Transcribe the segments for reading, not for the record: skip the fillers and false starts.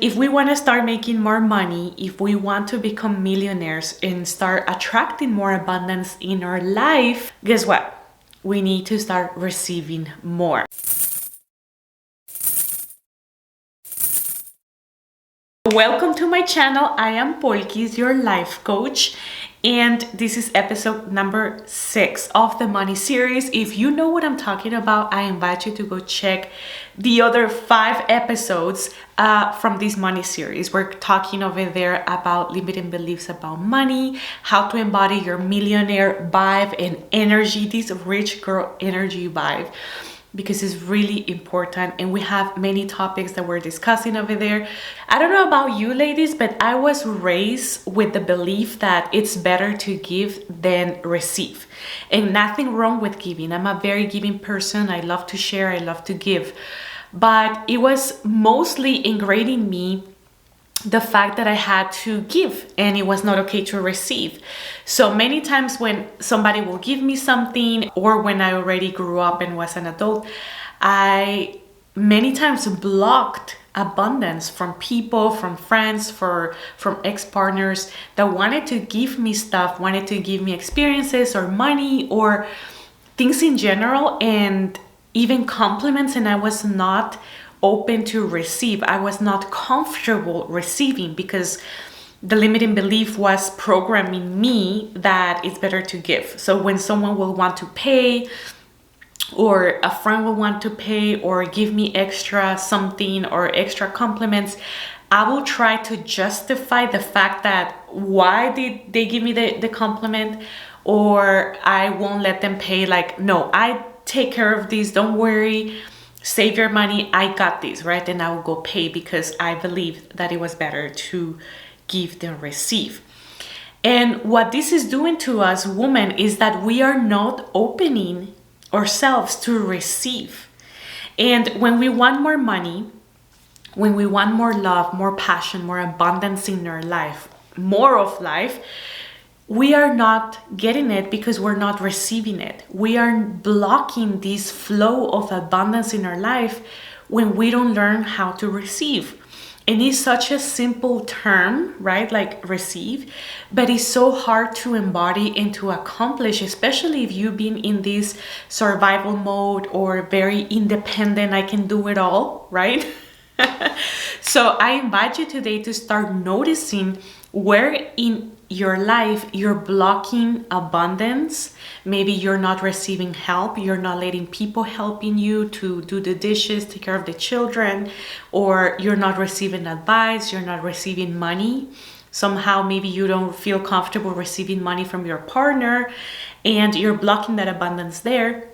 If we want to start making more money, if we want to become millionaires and start attracting more abundance in our life, guess what? We need to start receiving more. Welcome to my channel. I am Polkis, your life coach, and this is episode number 6 of the money series. If you know what I'm talking about, I invite you to go check the other 5 episodes from this money series. We're talking over there about limiting beliefs about money, how to embody your millionaire vibe and energy, this rich girl energy vibe, because it's really important, and we have many topics that we're discussing over there. I don't know about you ladies, but I was raised with the belief that it's better to give than receive, and nothing wrong with giving. I'm a very giving person. I love to share, I love to give, but it was mostly ingrained in me the fact that I had to give and it was not okay to receive. So many times when somebody will give me something, or when I already grew up and was an adult, I many times blocked abundance from people, from friends, from ex-partners that wanted to give me stuff, wanted to give me experiences or money or things in general, and even compliments, and I was not open to receive. I was not comfortable receiving because the limiting belief was programming me that it's better to give. So when someone will want to pay, or a friend will want to pay or give me extra something or extra compliments, I will try to justify the fact that why did they give me the compliment, or I won't let them pay. Like, no, I take care of this, don't worry, save your money, I got this, right? And I will go pay because I believe that it was better to give than receive. And what this is doing to us women is that we are not opening ourselves to receive. And when we want more money, when we want more love, more passion, more abundance in our life, more of life, we are not getting it because we're not receiving it. We are blocking this flow of abundance in our life when we don't learn how to receive. And it's such a simple term, right? Like receive, but it's so hard to embody and to accomplish, especially if you've been in this survival mode or very independent, I can do it all, right? So I invite you today to start noticing where in your life you're blocking abundance. Maybe you're not receiving help, you're not letting people helping you to do the dishes, take care of the children, or you're not receiving advice, you're not receiving money. Somehow maybe you don't feel comfortable receiving money from your partner and you're blocking that abundance there.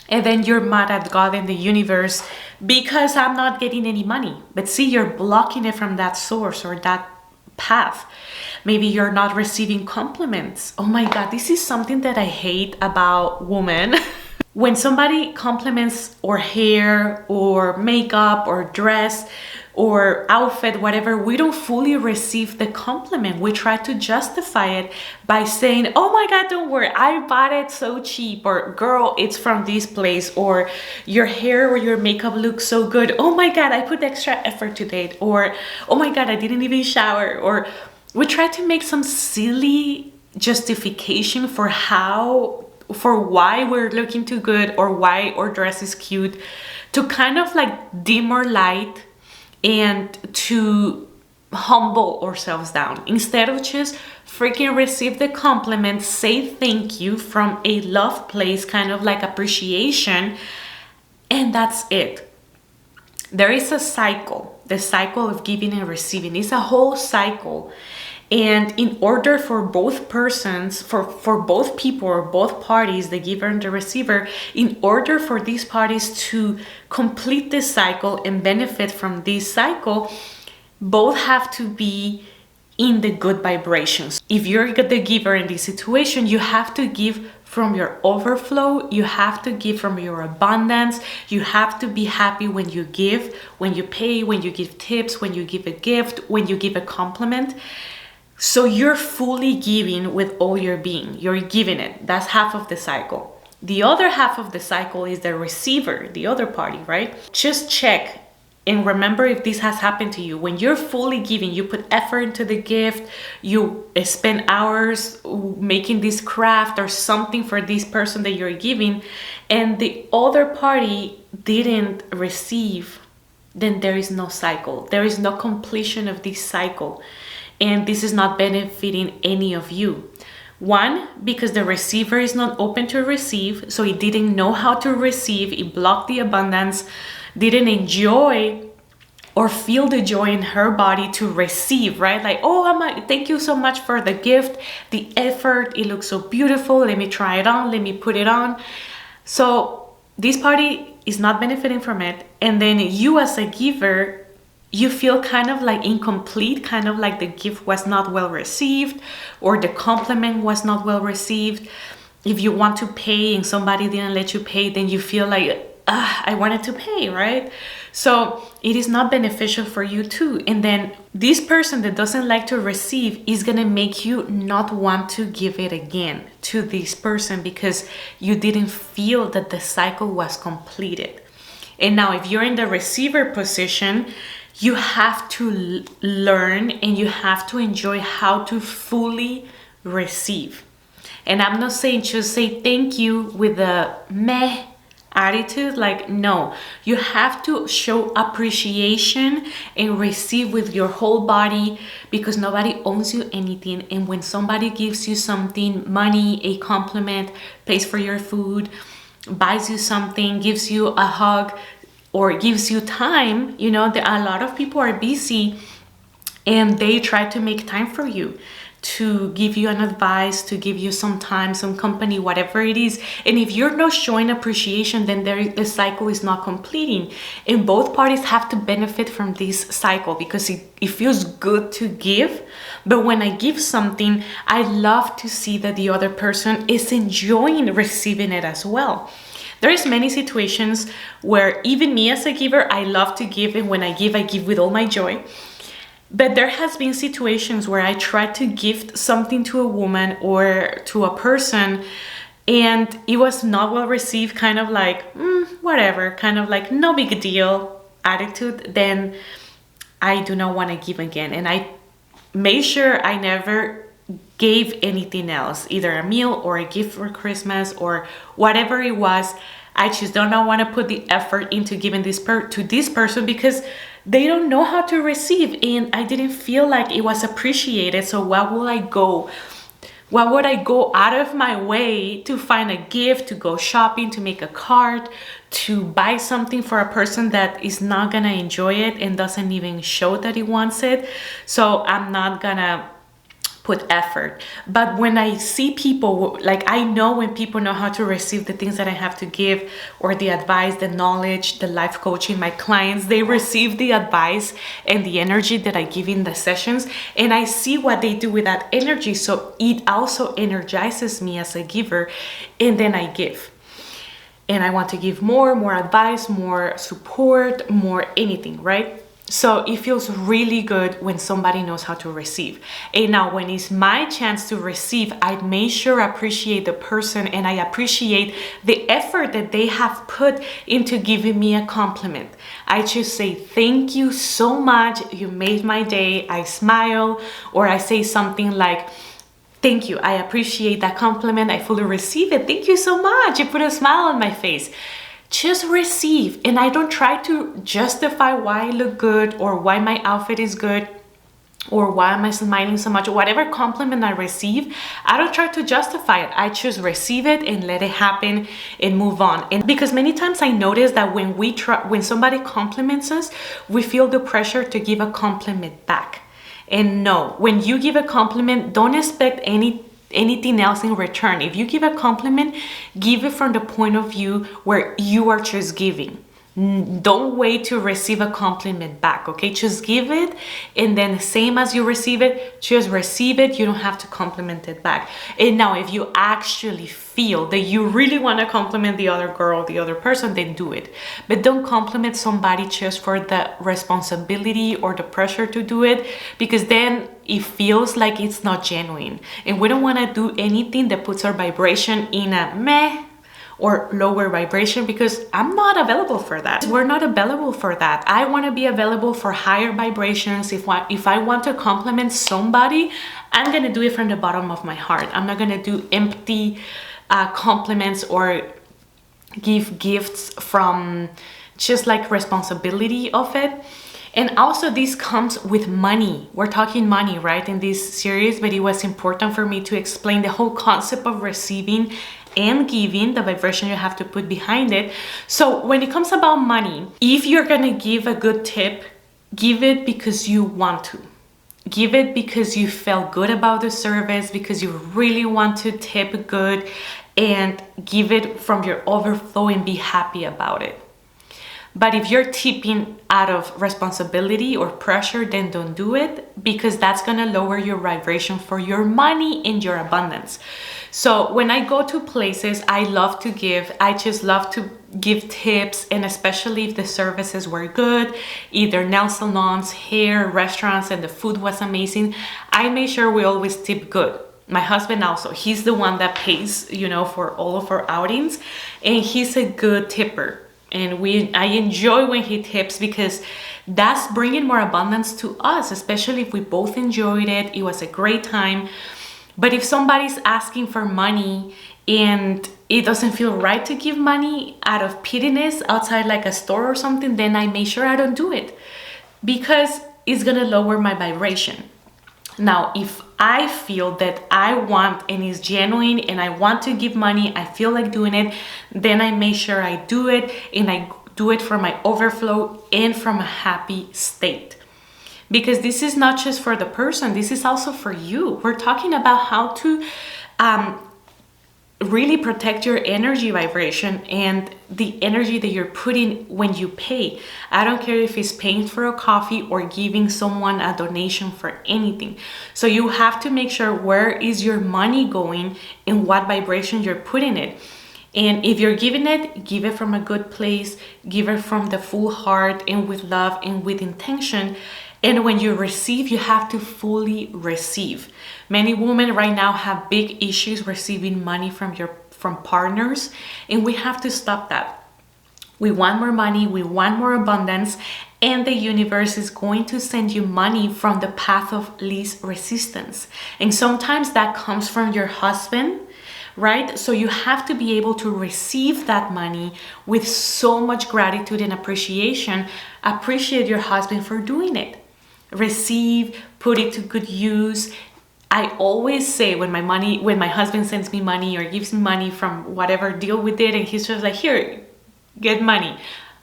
And then you're mad at God and the universe because I'm not getting any money. But see, you're blocking it from that source or that path. Maybe you're not receiving compliments. Oh my God, this is something that I hate about women. When somebody compliments our hair or makeup or dress or outfit, whatever, we don't fully receive the compliment. We try to justify it by saying, oh my God, don't worry, I bought it so cheap, or girl, it's from this place, or your hair or your makeup looks so good. Oh my God, I put extra effort to it, or oh my God, I didn't even shower. Or we try to make some silly justification for why we're looking too good or why our dress is cute, to kind of like dim our light and to humble ourselves down, instead of just freaking receive the compliment, say thank you from a love place, kind of like appreciation, and that's it. There is a cycle. The cycle of giving and receiving is a whole cycle. And in order for both persons, for both people or both parties, the giver and the receiver, in order for these parties to complete this cycle and benefit from this cycle, both have to be in the good vibrations. If you're the giver in this situation, you have to give from your overflow, you have to give from your abundance, you have to be happy when you give, when you pay, when you give tips, when you give a gift, when you give a compliment. So you're fully giving with all your being. You're giving it. That's half of the cycle. The other half of the cycle is the receiver, the other party, right? Just check And remember, if this has happened to you, when you're fully giving, you put effort into the gift, you spend hours making this craft or something for this person that you're giving, and the other party didn't receive, then there is no cycle. There is no completion of this cycle. And this is not benefiting any of you. One, because the receiver is not open to receive, so it didn't know how to receive, it blocked the abundance, didn't enjoy or feel the joy in her body to receive, right? Like, oh, thank you so much for the gift, the effort, it looks so beautiful, let me try it on, let me put it on. So this party is not benefiting from it. And then you as a giver, you feel kind of like incomplete, kind of like the gift was not well received or the compliment was not well received. If you want to pay and somebody didn't let you pay, then you feel like, I wanted to pay, right? So it is not beneficial for you too. And then this person that doesn't like to receive is gonna make you not want to give it again to this person because you didn't feel that the cycle was completed. And now if you're in the receiver position, you have to learn and you have to enjoy how to fully receive. And I'm not saying just say thank you with a meh attitude, like, no, you have to show appreciation and receive with your whole body, because nobody owes you anything. And when somebody gives you something, money, a compliment, pays for your food, buys you something, gives you a hug, or gives you time, a lot of people are busy and they try to make time for you, to give you an advice, to give you some time, some company, whatever it is. And if you're not showing appreciation, then the cycle is not completing. And both parties have to benefit from this cycle, because it feels good to give. But when I give something, I love to see that the other person is enjoying receiving it as well. There's many situations where even me as a giver, I love to give. And when I give with all my joy. But there has been situations where I tried to gift something to a woman or to a person, and it was not well received, kind of like, whatever, kind of like no big deal attitude. Then I do not want to give again. And I made sure I never gave anything else, either a meal or a gift for Christmas or whatever it was. I just do not want to put the effort into giving this to this person, because they don't know how to receive, and I didn't feel like it was appreciated. So why would I go out of my way to find a gift, to go shopping, to make a card, to buy something for a person that is not gonna enjoy it and doesn't even show that he wants it? So I'm not gonna put effort. But when I see people, like, I know when people know how to receive the things that I have to give, or the advice, the knowledge, the life coaching, my clients, they receive the advice and the energy that I give in the sessions, and I see what they do with that energy. So it also energizes me as a giver, and then I give. And I want to give more advice, more support, more anything, right? So it feels really good when somebody knows how to receive. And now when it's my chance to receive, I make sure I appreciate the person, and I appreciate the effort that they have put into giving me a compliment. I just say, thank you so much, you made my day. I smile, or I say something like, thank you, I appreciate that compliment, I fully receive it, thank you so much, you put a smile on my face. Just receive. And I don't try to justify why I look good, or why my outfit is good, or why am I smiling so much. Whatever compliment I receive, I don't try to justify it. I just receive it and let it happen and move on. And because many times I notice that when somebody compliments us, we feel the pressure to give a compliment back. And no, when you give a compliment, don't expect anything else in return. If you give a compliment, give it from the point of view where you are just giving. Don't wait to receive a compliment back, okay? Just give it, and then same as you receive it, just receive it. You don't have to compliment it back. And now if you actually feel that you really want to compliment the other girl, the other person, then do it. But don't compliment somebody just for the responsibility or the pressure to do it, because then it feels like it's not genuine. And we don't want to do anything that puts our vibration in a meh or lower vibration, because I'm not available for that. We're not available for that. I want to be available for higher vibrations. If I want to compliment somebody, I'm going to do it from the bottom of my heart. I'm not going to do empty compliments or give gifts from just like responsibility of it. And also this comes with money. We're talking money, right, in this series, but it was important for me to explain the whole concept of receiving and giving, the vibration you have to put behind it. So when it comes about money, if you're gonna give a good tip, give it because you want to. Give it because you felt good about the service, because you really want to tip good, and give it from your overflow and be happy about it. But if you're tipping out of responsibility or pressure, then don't do it, because that's gonna lower your vibration for your money and your abundance. So when I go to places, I love to give. I just love to give tips, and especially if the services were good, either nail salons, hair, restaurants, and the food was amazing, I make sure we always tip good. My husband also, he's the one that pays, for all of our outings, and he's a good tipper. And I enjoy when he tips, because that's bringing more abundance to us, especially if we both enjoyed it. It was a great time. But if somebody's asking for money and it doesn't feel right to give money out of pittiness outside like a store or something, then I make sure I don't do it, because it's gonna lower my vibration. Now, if I feel that I want and it's genuine and I want to give money, I feel like doing it, then I make sure I do it, and I do it from my overflow and from a happy state. Because this is not just for the person, this is also for you. We're talking about how to really protect your energy vibration and the energy that you're putting when you pay. I don't care if it's paying for a coffee or giving someone a donation for anything. So you have to make sure where is your money going and what vibration you're putting it. And if you're giving it, give it from a good place, give it from the full heart and with love and with intention. And when you receive, you have to fully receive. Many women right now have big issues receiving money from partners, and we have to stop that. We want more money, we want more abundance, and the universe is going to send you money from the path of least resistance. And sometimes that comes from your husband, right? So you have to be able to receive that money with so much gratitude and appreciation. Appreciate your husband for doing it. Receive, put it to good use. I always say when my husband sends me money or gives me money from whatever deal we did, and he's just like, here, get money.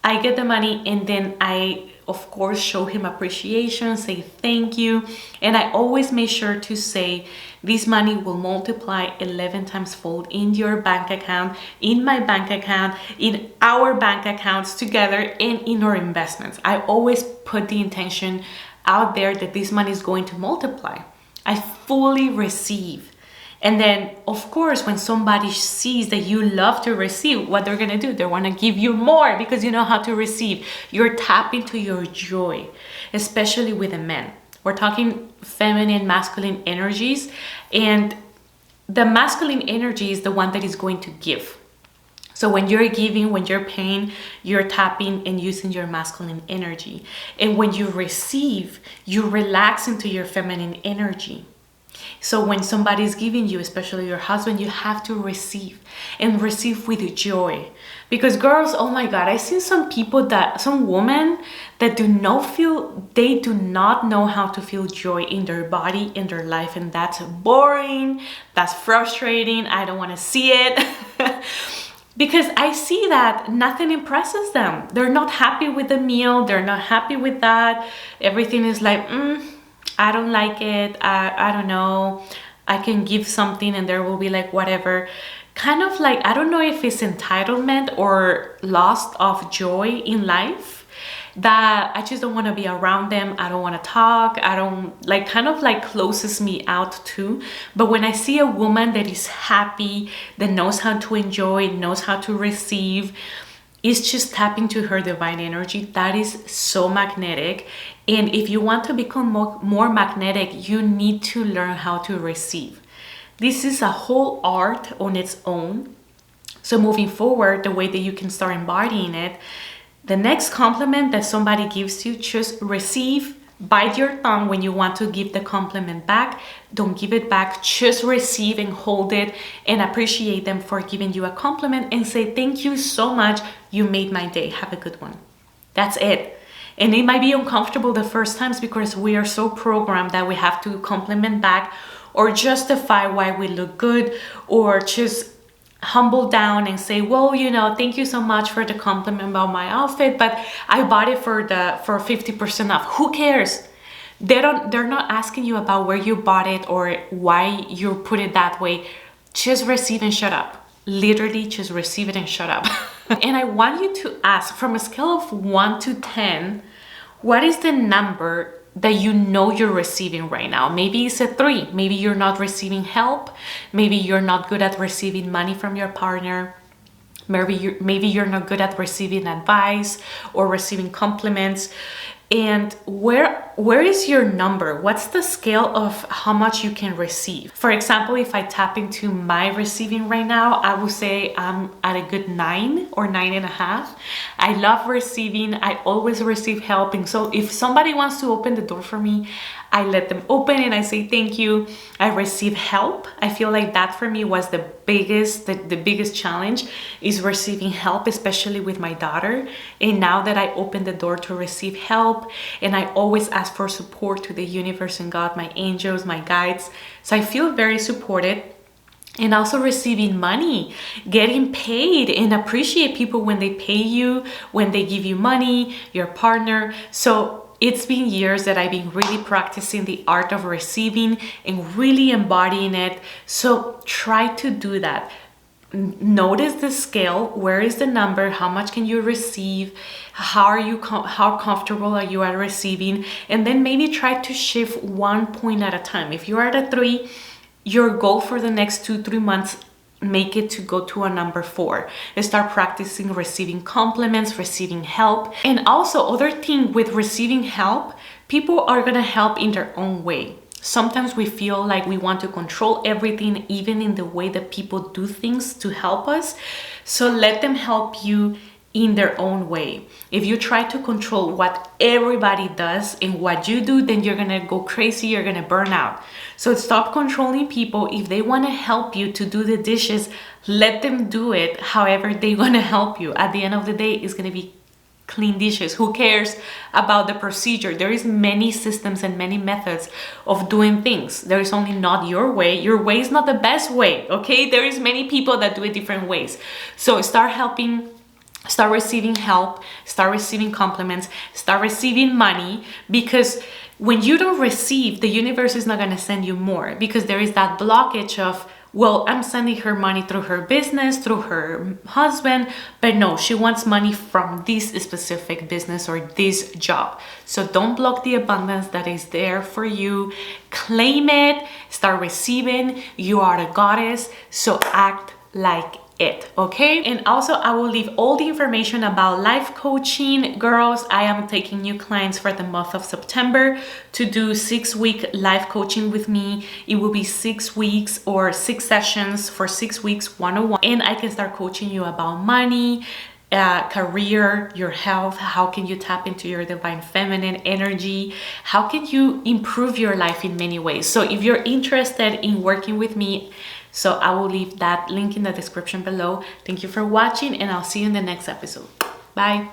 I get the money, and then I, of course, show him appreciation, say thank you. And I always make sure to say, this money will multiply 11 times fold in your bank account, in my bank account, in our bank accounts together, and in our investments. I always put the intention out there that this money is going to multiply. I fully receive. And then, of course, when somebody sees that you love to receive, what they're gonna do, they wanna give you more because you know how to receive. You're tapping into your joy, especially with the men. We're talking feminine, masculine energies, and the masculine energy is the one that is going to give. So when you're giving, when you're paying, you're tapping and using your masculine energy. And when you receive, you relax into your feminine energy. So when somebody's giving you, especially your husband, you have to receive, and receive with joy. Because girls, oh my God, I've seen some women that do not know how to feel joy in their body, in their life. And that's boring, that's frustrating, I don't want to see it. Because I see that nothing impresses them. They're not happy with the meal. They're not happy with that. Everything is like, I don't like it. I don't know. I can give something and there will be like whatever. Kind of like, I don't know if it's entitlement or loss of joy in life, that I just don't want to be around them. I don't want to talk. I don't like, kind of like closes me out too. But when I see a woman that is happy, that knows how to enjoy, knows how to receive, is just tapping to her divine energy, that is so magnetic. And if you want to become more magnetic, you need to learn how to receive. This is a whole art on its own. So moving forward, the way that you can start embodying it, the next compliment that somebody gives you, just receive. Bite your tongue when you want to give the compliment back. Don't give it back. Just receive and hold it and appreciate them for giving you a compliment and say, thank you so much. You made my day. Have a good one. That's it. And it might be uncomfortable the first times because we are so programmed that we have to compliment back or justify why we look good, or just humble down and say, well, you know, thank you so much for the compliment about my outfit, but I bought it for 50% off. Who cares? They're not asking you about where you bought it or why you put it that way. Just receive and shut up. Literally just receive it and shut up. And I want you to ask, from a scale of 1 to 10, what is the number that you know you're receiving right now? Maybe it's a 3. Maybe you're not receiving help. Maybe you're not good at receiving money from your partner. Maybe you're not good at receiving advice or receiving compliments. And where is your number? What's the scale of how much you can receive? For example, if I tap into my receiving right now, I would say I'm at a good 9 or 9.5. I love receiving. I always receive help. And so if somebody wants to open the door for me, I let them open and I say thank you. I receive help. I feel like that for me was the biggest challenge, is receiving help, especially with my daughter. And now that I open the door to receive help, and I always ask for support to the universe and God, my angels, my guides. So I feel very supported. And also receiving money, getting paid, and appreciate people when they pay you, when they give you money, your partner. So it's been years that I've been really practicing the art of receiving and really embodying it. So try to do that. Notice the scale. Where is the number? How much can you receive? How comfortable are you at receiving? And then maybe try to shift 1 point at a time. If you are at a 3, your goal for the next 2-3 months, make it to go to a number 4 and start practicing receiving compliments, receiving help. And also, other thing with receiving help, people are gonna help in their own way. Sometimes we feel like we want to control everything, even in the way that people do things to help us. So let them help you in their own way. If you try to control what everybody does and what you do, then you're gonna go crazy, you're gonna burn out. So stop controlling people. If they wanna help you to do the dishes, let them do it however they wanna help you. At the end of the day, it's gonna be clean dishes. Who cares about the procedure? There is many systems and many methods of doing things. There is only not your way. Your way is not the best way, okay? There is many people that do it different ways. So start helping. Start receiving help, start receiving compliments, start receiving money, because when you don't receive, the universe is not going to send you more, because there is that blockage of, well, I'm sending her money through her business, through her husband, but no, she wants money from this specific business or this job. So don't block the abundance that is there for you. Claim it, start receiving. You are a goddess, so act like it, okay? And also, I will leave all the information about life coaching. Girls, I am taking new clients for the month of September to do 6-week life coaching with me. It will be 6 weeks or 6 sessions for 6 weeks, 101. And I can start coaching you about money, career, your health. How can you tap into your divine feminine energy? How can you improve your life in many ways? So if you're interested in working with me, so I will leave that link in the description below. Thank you for watching, and I'll see you in the next episode. Bye.